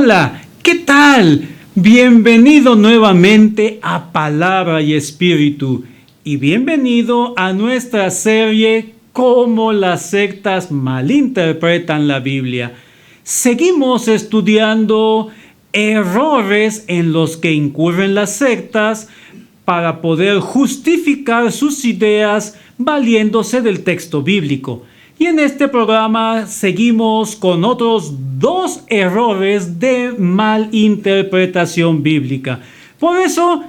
Hola, ¿qué tal? Bienvenido nuevamente a Palabra y Espíritu y bienvenido a nuestra serie Cómo las sectas malinterpretan la Biblia. Seguimos estudiando errores en los que incurren las sectas para poder justificar sus ideas valiéndose del texto bíblico. Y en este programa seguimos con otros 2 errores de malinterpretación bíblica. Por eso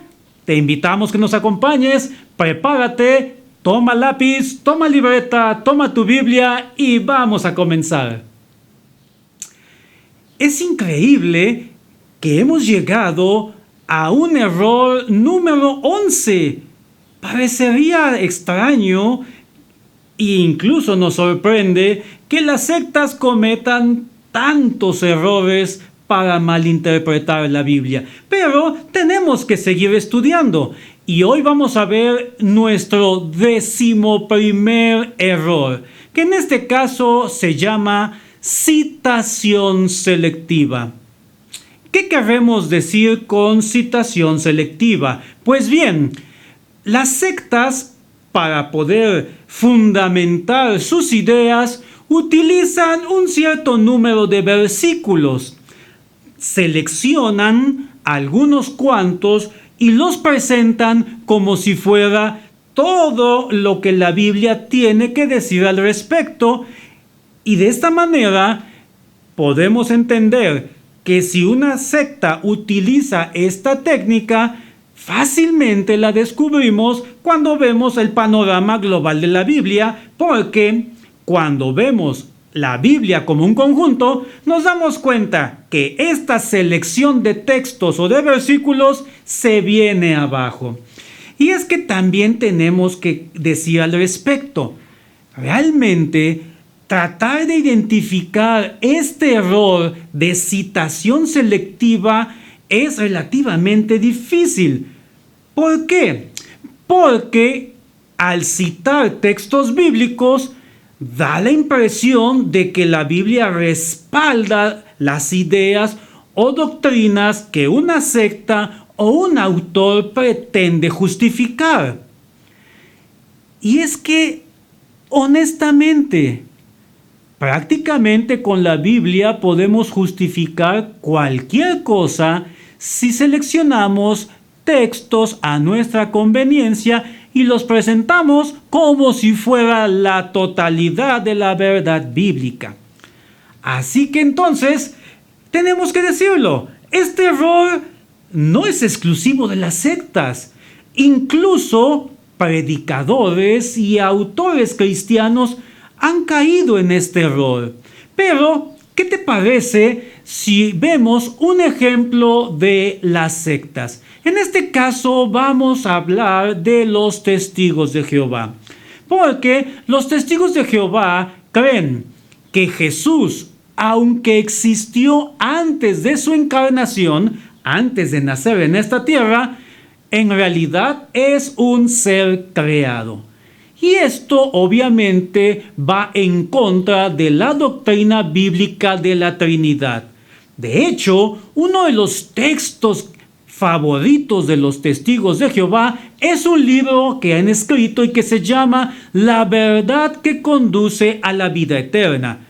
te invitamos que nos acompañes, prepárate, toma lápiz, toma libreta, toma tu Biblia y vamos a comenzar. Es increíble que hemos llegado a un error número 11. Parecería extraño e incluso nos sorprende que las sectas cometan tantos errores para malinterpretar la Biblia. Pero tenemos que seguir estudiando. Y hoy vamos a ver nuestro 11º error, que en este caso se llama citación selectiva. ¿Qué queremos decir con citación selectiva? Pues bien, las sectas, para poder fundamentar sus ideas, utilizan un cierto número de versículos. Seleccionan algunos cuantos y los presentan como si fuera todo lo que la Biblia tiene que decir al respecto. Y de esta manera podemos entender que si una secta utiliza esta técnica, fácilmente la descubrimos cuando vemos el panorama global de la Biblia, porque cuando vemos la Biblia como un conjunto, nos damos cuenta que esta selección de textos o de versículos se viene abajo. Y es que también tenemos que decir al respecto, realmente tratar de identificar este error de citación selectiva es relativamente difícil. ¿Por qué? Porque al citar textos bíblicos da la impresión de que la Biblia respalda las ideas o doctrinas que una secta o un autor pretende justificar. Y es que, honestamente, prácticamente con la Biblia podemos justificar cualquier cosa si seleccionamos textos a nuestra conveniencia y los presentamos como si fuera la totalidad de la verdad bíblica. Así que entonces, tenemos que decirlo, este error no es exclusivo de las sectas. Incluso predicadores y autores cristianos han caído en este error. Pero, ¿qué te parece si vemos un ejemplo de las sectas? En este caso vamos a hablar de los testigos de Jehová. Porque los testigos de Jehová creen que Jesús, aunque existió antes de su encarnación, antes de nacer en esta tierra, en realidad es un ser creado. Y esto obviamente va en contra de la doctrina bíblica de la Trinidad. De hecho, uno de los textos favoritos de los testigos de Jehová es un libro que han escrito y que se llama La verdad que conduce a la vida eterna.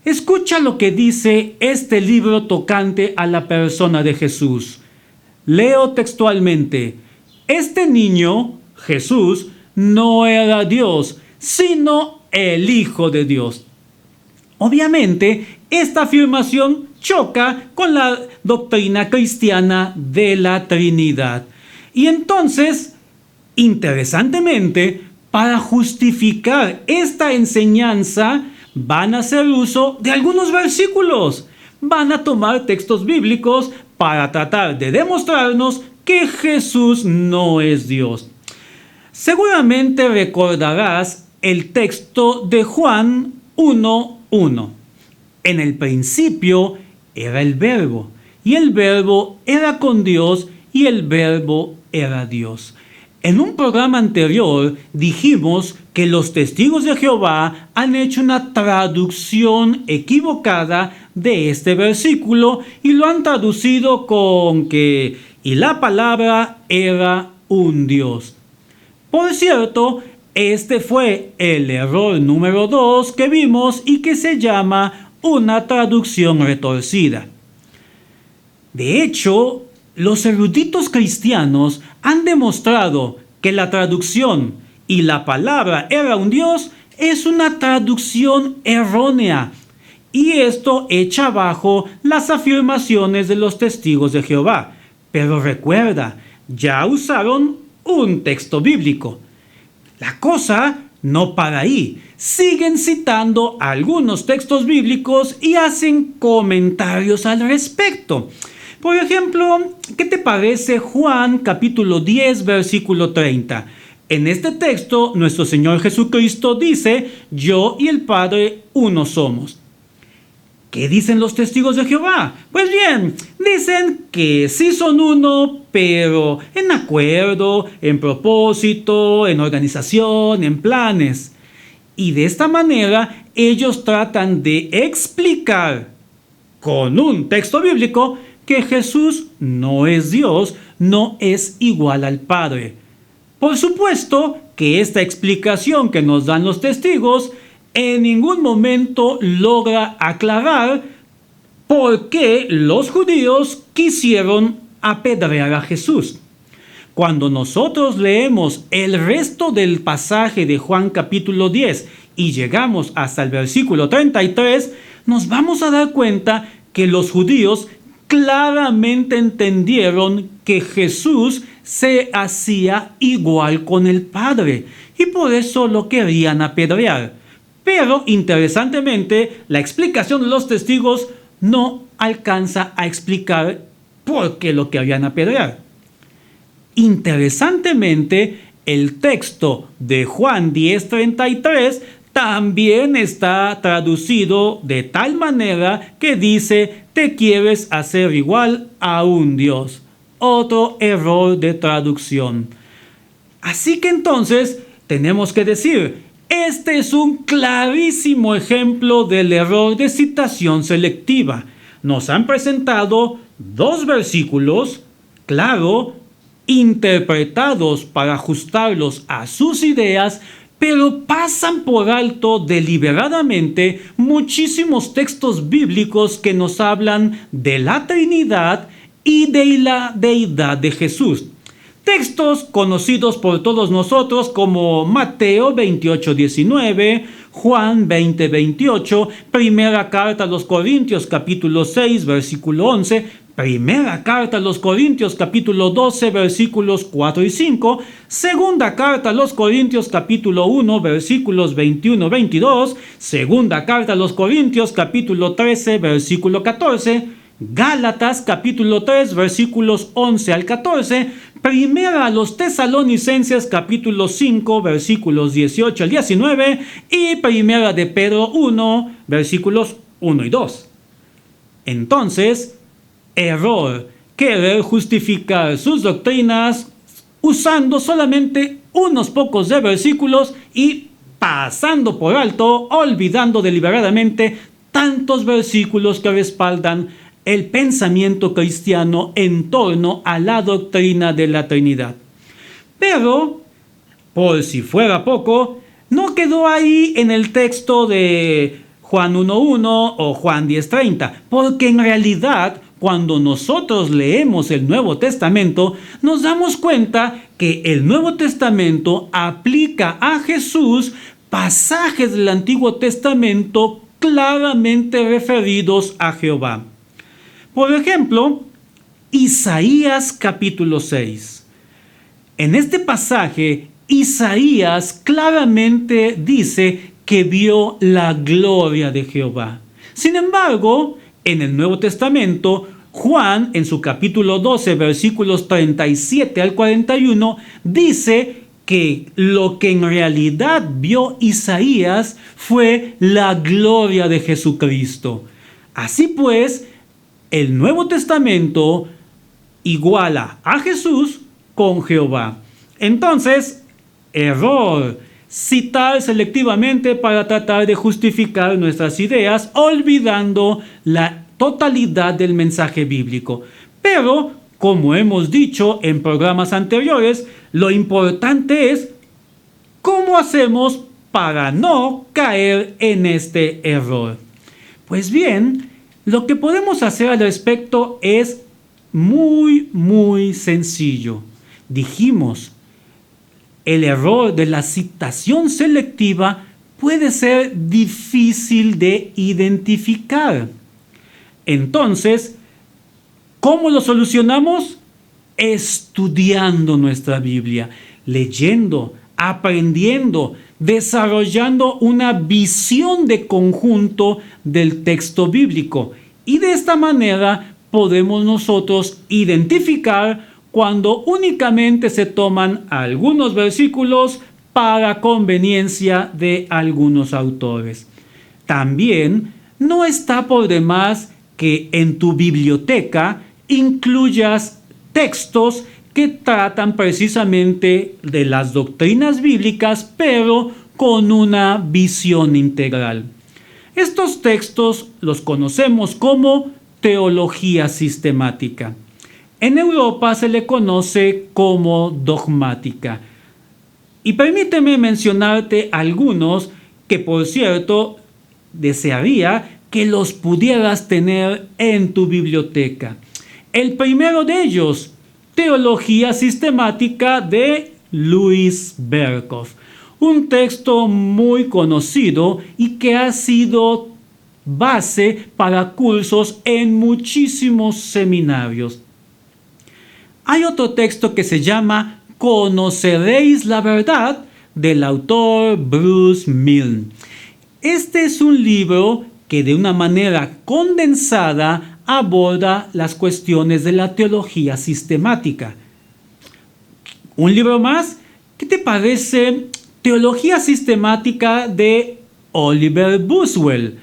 Escucha lo que dice este libro tocante a la persona de Jesús. Leo textualmente: este niño, Jesús, no era Dios, sino el Hijo de Dios. Obviamente, esta afirmación choca con la doctrina cristiana de la Trinidad. Y entonces, interesantemente, para justificar esta enseñanza, van a hacer uso de algunos versículos. Van a tomar textos bíblicos para tratar de demostrarnos que Jesús no es Dios. Seguramente recordarás el texto de Juan 1:1. En el principio era el Verbo, y el Verbo era con Dios, y el Verbo era Dios. En un programa anterior dijimos que los testigos de Jehová han hecho una traducción equivocada de este versículo y lo han traducido con que "y la palabra era un Dios". Por cierto, este fue el error número 2 que vimos y que se llama una traducción retorcida. De hecho, los eruditos cristianos han demostrado que la traducción "y la palabra era un Dios" es una traducción errónea, y esto echa abajo las afirmaciones de los testigos de Jehová. Pero recuerda, ya usaron un texto bíblico. La cosa no para ahí. Siguen citando algunos textos bíblicos y hacen comentarios al respecto. Por ejemplo, ¿qué te parece Juan capítulo 10, versículo 30? En este texto, nuestro Señor Jesucristo dice: "Yo y el Padre uno somos". ¿Qué dicen los testigos de Jehová? Pues bien, dicen que sí son uno, pero en acuerdo, en propósito, en organización, en planes. Y de esta manera ellos tratan de explicar con un texto bíblico que Jesús no es Dios, no es igual al Padre. Por supuesto que esta explicación que nos dan los testigos en ningún momento logra aclarar por qué los judíos quisieron apedrear a Jesús. Cuando nosotros leemos el resto del pasaje de Juan capítulo 10 y llegamos hasta el versículo 33, nos vamos a dar cuenta que los judíos claramente entendieron que Jesús se hacía igual con el Padre y por eso lo querían apedrear. Pero, interesantemente, la explicación de los testigos no alcanza a explicar por qué lo querían apedrear. Interesantemente, el texto de Juan 10:33 también está traducido de tal manera que dice: "te quieres hacer igual a un Dios". Otro error de traducción. Así que entonces tenemos que decir, este es un clarísimo ejemplo del error de citación selectiva. Nos han presentado dos versículos, claro, interpretados para ajustarlos a sus ideas, pero pasan por alto deliberadamente muchísimos textos bíblicos que nos hablan de la Trinidad y de la deidad de Jesús. Textos conocidos por todos nosotros como Mateo 28:19, Juan 20:28, Primera Carta a los Corintios capítulo 6, versículo 11, Primera Carta a los Corintios capítulo 12, versículos 4 y 5, Segunda Carta a los Corintios capítulo 1, versículos 21-22, Segunda Carta a los Corintios capítulo 13, versículo 14, Gálatas capítulo 3, versículos 11 al 14, Primera a los Tesalonicenses capítulo 5, versículos 18 al 19 y Primera de Pedro 1, versículos 1 y 2. Entonces, error querer justificar sus doctrinas usando solamente unos pocos de versículos y pasando por alto, olvidando deliberadamente tantos versículos que respaldan el pensamiento cristiano en torno a la doctrina de la Trinidad. Pero, por si fuera poco, no quedó ahí en el texto de Juan 1:1 o Juan 10:30, porque en realidad, cuando nosotros leemos el Nuevo Testamento, nos damos cuenta que el Nuevo Testamento aplica a Jesús pasajes del Antiguo Testamento claramente referidos a Jehová. Por ejemplo, Isaías capítulo 6. En este pasaje, Isaías claramente dice que vio la gloria de Jehová. Sin embargo, en el Nuevo Testamento, Juan, en su capítulo 12, versículos 37 al 41, dice que lo que en realidad vio Isaías fue la gloria de Jesucristo. Así pues, el Nuevo Testamento iguala a Jesús con Jehová. Entonces, error. Citar selectivamente para tratar de justificar nuestras ideas, olvidando la totalidad del mensaje bíblico. Pero, como hemos dicho en programas anteriores, lo importante es cómo hacemos para no caer en este error. Pues bien, lo que podemos hacer al respecto es muy sencillo. Dijimos, el error de la citación selectiva puede ser difícil de identificar. Entonces, ¿cómo lo solucionamos? Estudiando nuestra Biblia, leyendo, aprendiendo, desarrollando una visión de conjunto del texto bíblico. Y de esta manera podemos nosotros identificar cuando únicamente se toman algunos versículos para conveniencia de algunos autores. También no está por demás que en tu biblioteca incluyas textos que tratan precisamente de las doctrinas bíblicas, pero con una visión integral. Estos textos los conocemos como teología sistemática. En Europa se le conoce como dogmática. Y permíteme mencionarte algunos que, por cierto, desearía que los pudieras tener en tu biblioteca. El primero de ellos, Teología Sistemática de Louis Berkhof. Un texto muy conocido y que ha sido base para cursos en muchísimos seminarios. Hay otro texto que se llama Conoceréis la verdad, del autor Bruce Milne. Este es un libro que de una manera condensada aborda las cuestiones de la teología sistemática. Un libro más, ¿qué te parece? Teología Sistemática de Oliver Buswell,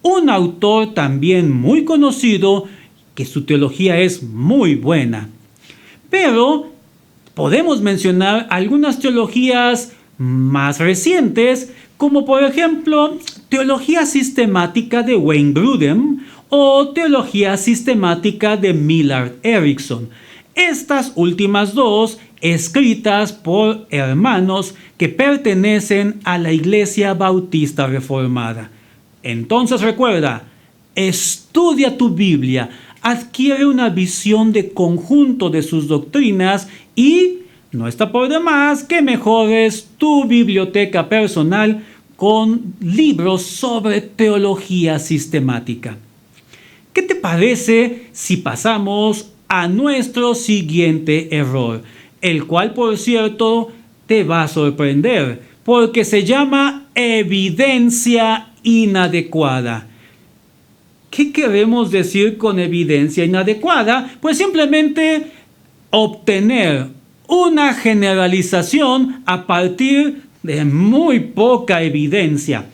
un autor también muy conocido, que su teología es muy buena. Pero podemos mencionar algunas teologías más recientes, como por ejemplo Teología Sistemática de Wayne Grudem o Teología Sistemática de Millard Erickson. Estas últimas dos escritas por hermanos que pertenecen a la Iglesia Bautista Reformada. Entonces recuerda, estudia tu Biblia, adquiere una visión de conjunto de sus doctrinas y no está por demás que mejores tu biblioteca personal con libros sobre teología sistemática. ¿Qué te parece si pasamos a nuestro siguiente error? El cual, por cierto, te va a sorprender, porque se llama evidencia inadecuada. ¿Qué queremos decir con evidencia inadecuada? Pues simplemente obtener una generalización a partir de muy poca evidencia.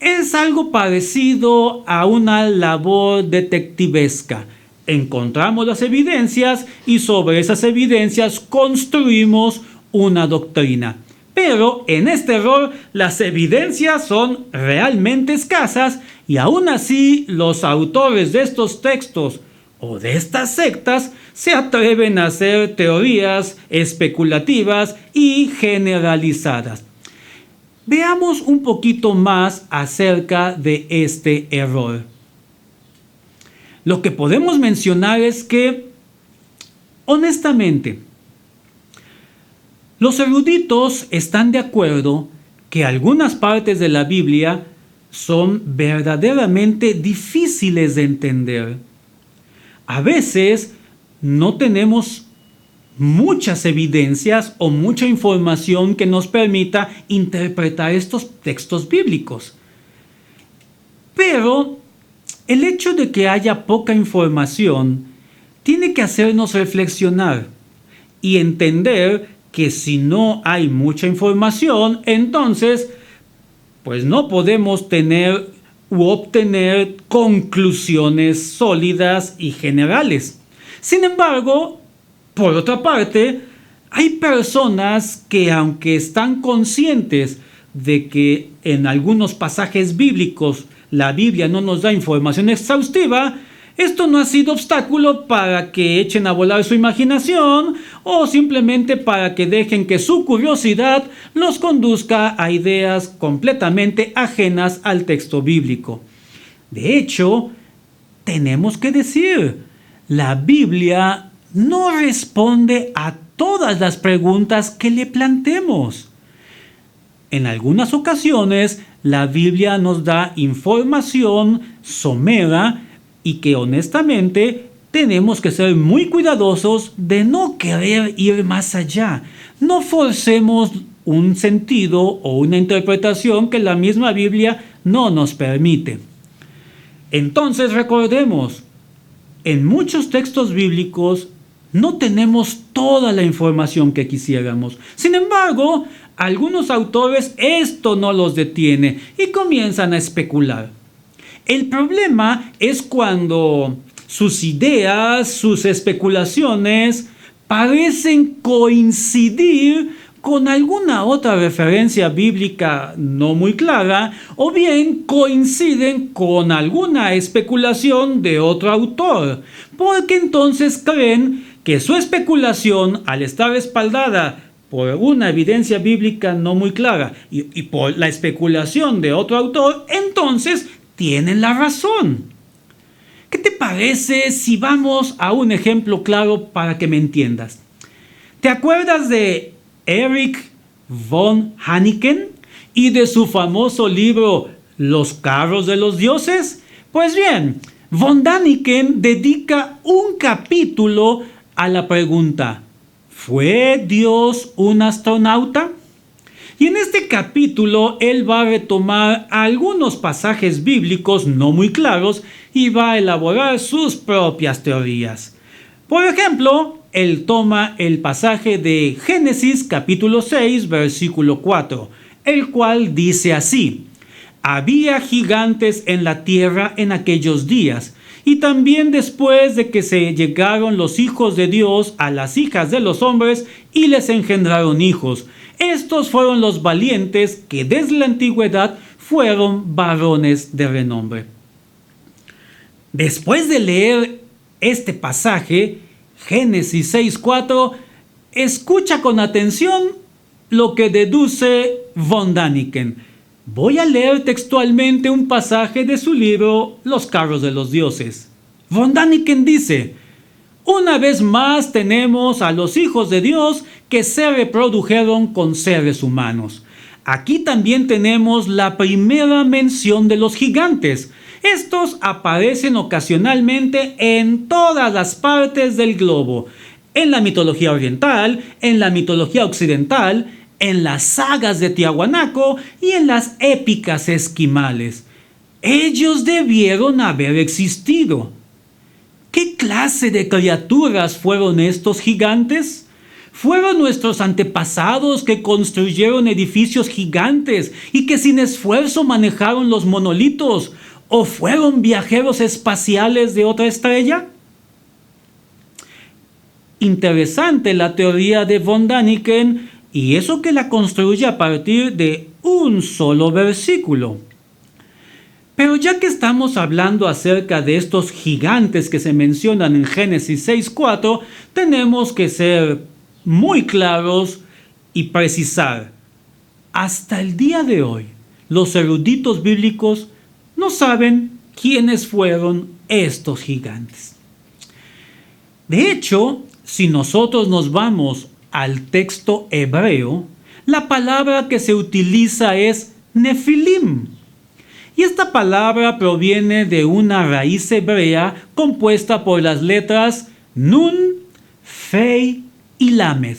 Es algo parecido a una labor detectivesca. Encontramos las evidencias y sobre esas evidencias construimos una doctrina. Pero en este error las evidencias son realmente escasas y aún así los autores de estos textos o de estas sectas se atreven a hacer teorías especulativas y generalizadas. Veamos un poquito más acerca de este error. Lo que podemos mencionar es que, honestamente, los eruditos están de acuerdo que algunas partes de la Biblia son verdaderamente difíciles de entender. A veces no tenemos muchas evidencias o mucha información que nos permita interpretar estos textos bíblicos. Pero el hecho de que haya poca información tiene que hacernos reflexionar y entender que si no hay mucha información, entonces pues no podemos tener u obtener conclusiones sólidas y generales. Sin embargo, por otra parte, Hay personas que, aunque están conscientes de que en algunos pasajes bíblicos la Biblia no nos da información exhaustiva, esto no ha sido obstáculo para que echen a volar su imaginación o simplemente para que dejen que su curiosidad los conduzca a ideas completamente ajenas al texto bíblico. De hecho, tenemos que decir, la Biblia no responde a todas las preguntas que le planteemos. En algunas ocasiones, la Biblia nos da información somera y que honestamente tenemos que ser muy cuidadosos de no querer ir más allá. No forcemos un sentido o una interpretación que la misma Biblia no nos permite. Entonces recordemos, en muchos textos bíblicos no tenemos toda la información que quisiéramos. Sin embargo, algunos autores esto no los detiene y comienzan a especular. El problema es cuando sus ideas, sus especulaciones parecen coincidir con alguna otra referencia bíblica no muy clara, o bien coinciden con alguna especulación de otro autor, porque entonces creen que su especulación, al estar respaldada por una evidencia bíblica no muy clara y por la especulación de otro autor, entonces tienen la razón. ¿Qué te parece si vamos a un ejemplo claro para que me entiendas? ¿Te acuerdas de Erich von Däniken y de su famoso libro Los carros de los dioses? Pues bien, von Däniken dedica un capítulo a la pregunta: ¿fue Dios un astronauta? Y en este capítulo él va a retomar algunos pasajes bíblicos no muy claros y va a elaborar sus propias teorías. Por ejemplo, él toma el pasaje de Génesis capítulo 6, versículo 4, el cual dice así: había gigantes en la tierra en aquellos días, y también después de que se llegaron los hijos de Dios a las hijas de los hombres y les engendraron hijos. Estos fueron los valientes que desde la antigüedad fueron varones de renombre. Después de leer este pasaje, Génesis 6:4, escucha con atención lo que deduce von Däniken. Voy a leer textualmente un pasaje de su libro Los carros de los dioses. Von Däniken dice: una vez más tenemos a los hijos de Dios que se reprodujeron con seres humanos. Aquí también tenemos la primera mención de los gigantes. Estos aparecen ocasionalmente en todas las partes del globo, en la mitología oriental, en la mitología occidental, en las sagas de Tiahuanaco y en las épicas esquimales. Ellos debieron haber existido. ¿Qué clase de criaturas fueron estos gigantes? ¿Fueron nuestros antepasados que construyeron edificios gigantes y que sin esfuerzo manejaron los monolitos? ¿O fueron viajeros espaciales de otra estrella? Interesante la teoría de von Däniken, y eso que la construye a partir de un solo versículo. Pero ya que estamos hablando acerca de estos gigantes que se mencionan en Génesis 6:4, tenemos que ser muy claros y precisar. Hasta el día de hoy, los eruditos bíblicos no saben quiénes fueron estos gigantes. De hecho, si nosotros nos vamos al texto hebreo, la palabra que se utiliza es Nefilim. Y esta palabra proviene de una raíz hebrea compuesta por las letras Nun, Fei y Lamed.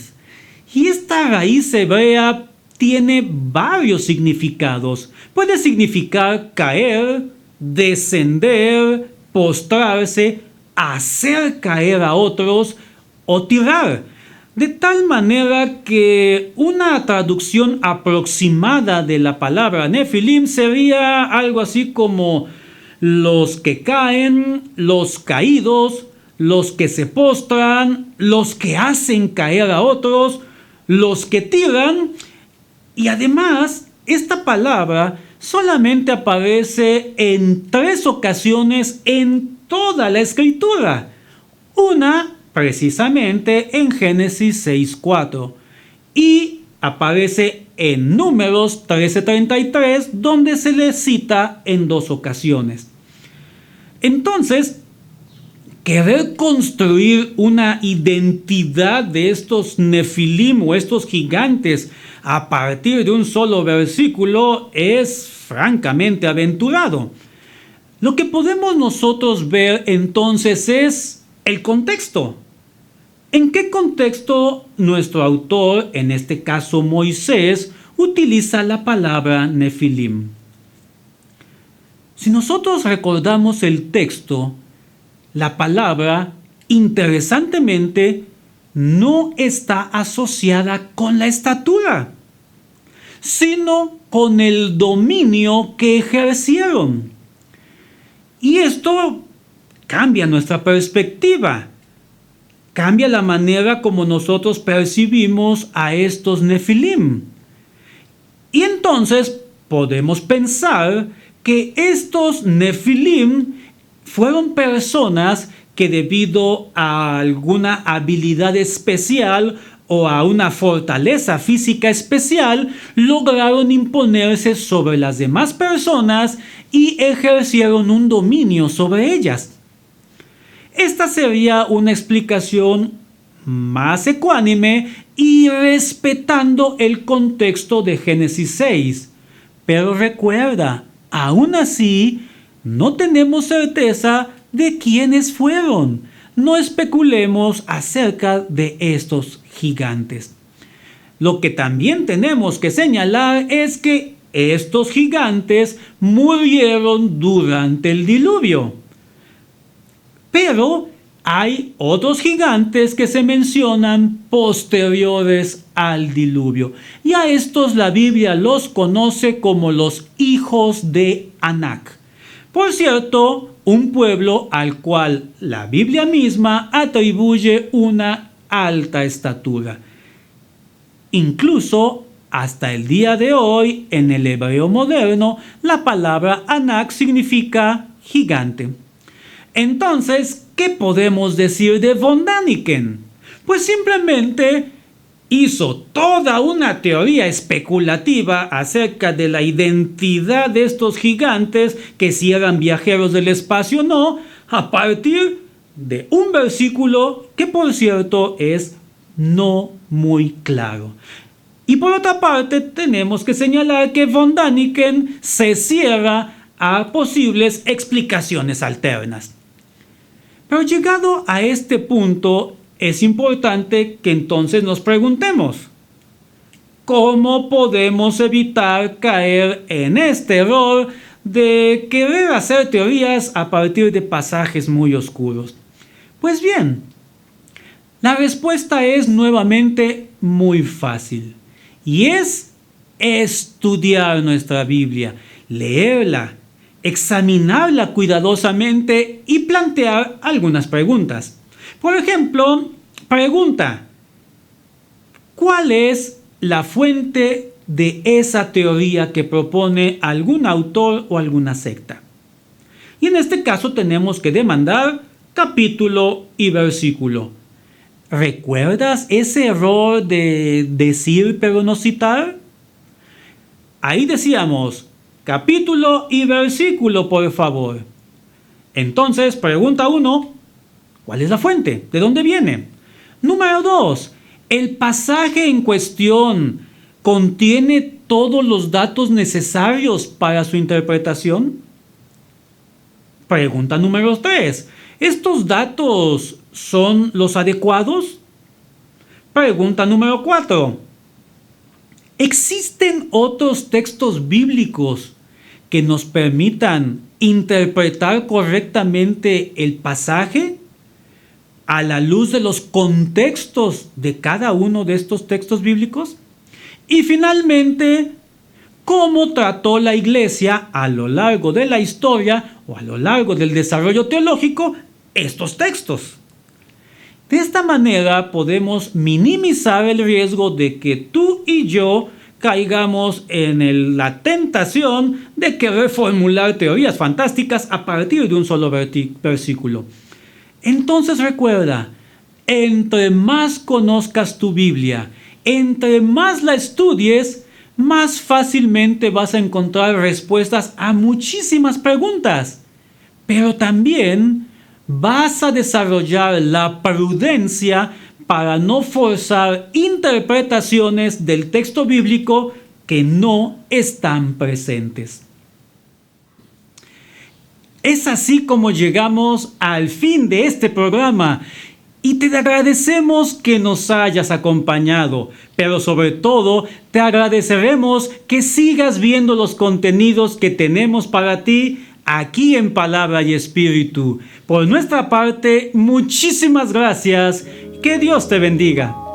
Y esta raíz hebrea tiene varios significados. Puede significar caer, descender, postrarse, hacer caer a otros o tirar. De tal manera que una traducción aproximada de la palabra Nefilim sería algo así como los que caen, los caídos, los que se postran, los que hacen caer a otros, los que tiran. Y además, esta palabra solamente aparece en 3 ocasiones en toda la Escritura. Una, precisamente, en Génesis 6:4. Y aparece en Números 13:33, donde se le cita en 2 ocasiones. Entonces, querer construir una identidad de estos nefilim o estos gigantes a partir de un solo versículo es francamente aventurado. Lo que podemos nosotros ver entonces es el contexto. ¿En qué contexto nuestro autor, en este caso Moisés, utiliza la palabra nefilim? Si nosotros recordamos el texto, la palabra, interesantemente, no está asociada con la estatura, sino con el dominio que ejercieron. Y esto cambia nuestra perspectiva, cambia la manera como nosotros percibimos a estos nefilim. Y entonces podemos pensar que estos nefilim fueron personas que debido a alguna habilidad especial o a una fortaleza física especial lograron imponerse sobre las demás personas y ejercieron un dominio sobre ellas. Esta sería una explicación más ecuánime y respetando el contexto de Génesis 6. Pero recuerda, aún así, no tenemos certeza de quiénes fueron. No especulemos acerca de estos gigantes. Lo que también tenemos que señalar es que estos gigantes murieron durante el diluvio. Pero hay otros gigantes que se mencionan posteriores al diluvio. Y a estos la Biblia los conoce como los hijos de Anac. Por cierto, un pueblo al cual la Biblia misma atribuye una alta estatura. Incluso hasta el día de hoy, en el hebreo moderno, la palabra Anac significa gigante. Entonces, ¿qué podemos decir de von Däniken? Pues simplemente hizo toda una teoría especulativa acerca de la identidad de estos gigantes, que si eran viajeros del espacio o no, a partir de un versículo que, por cierto, es no muy claro. Y por otra parte, tenemos que señalar que von Däniken se cierra a posibles explicaciones alternas. Pero llegado a este punto, es importante que entonces nos preguntemos, ¿cómo podemos evitar caer en este error de querer hacer teorías a partir de pasajes muy oscuros? Pues bien, la respuesta es nuevamente muy fácil, y es estudiar nuestra Biblia, leerla, examinarla cuidadosamente y plantear algunas preguntas. Por ejemplo, pregunta, ¿cuál es la fuente de esa teoría que propone algún autor o alguna secta? Y en este caso tenemos que demandar capítulo y versículo. ¿Recuerdas ese error de decir pero no citar? Ahí decíamos capítulo y versículo, por favor. Entonces, pregunta 1, ¿cuál es la fuente? ¿De dónde viene? Número 2, ¿el pasaje en cuestión contiene todos los datos necesarios para su interpretación? Pregunta número 3, ¿estos datos son los adecuados? Pregunta número 4, ¿existen otros textos bíblicos que nos permitan interpretar correctamente el pasaje a la luz de los contextos de cada uno de estos textos bíblicos? Y finalmente, ¿cómo trató la Iglesia a lo largo de la historia o a lo largo del desarrollo teológico estos textos? De esta manera podemos minimizar el riesgo de que tú y yo caigamos en la tentación de querer formular teorías fantásticas a partir de un solo versículo. Entonces recuerda, entre más conozcas tu Biblia, entre más la estudies, más fácilmente vas a encontrar respuestas a muchísimas preguntas. Pero también vas a desarrollar la prudencia para no forzar interpretaciones del texto bíblico que no están presentes. Es así como llegamos al fin de este programa y te agradecemos que nos hayas acompañado, pero sobre todo te agradeceremos que sigas viendo los contenidos que tenemos para ti aquí en Palabra y Espíritu. Por nuestra parte, muchísimas gracias. Que Dios te bendiga.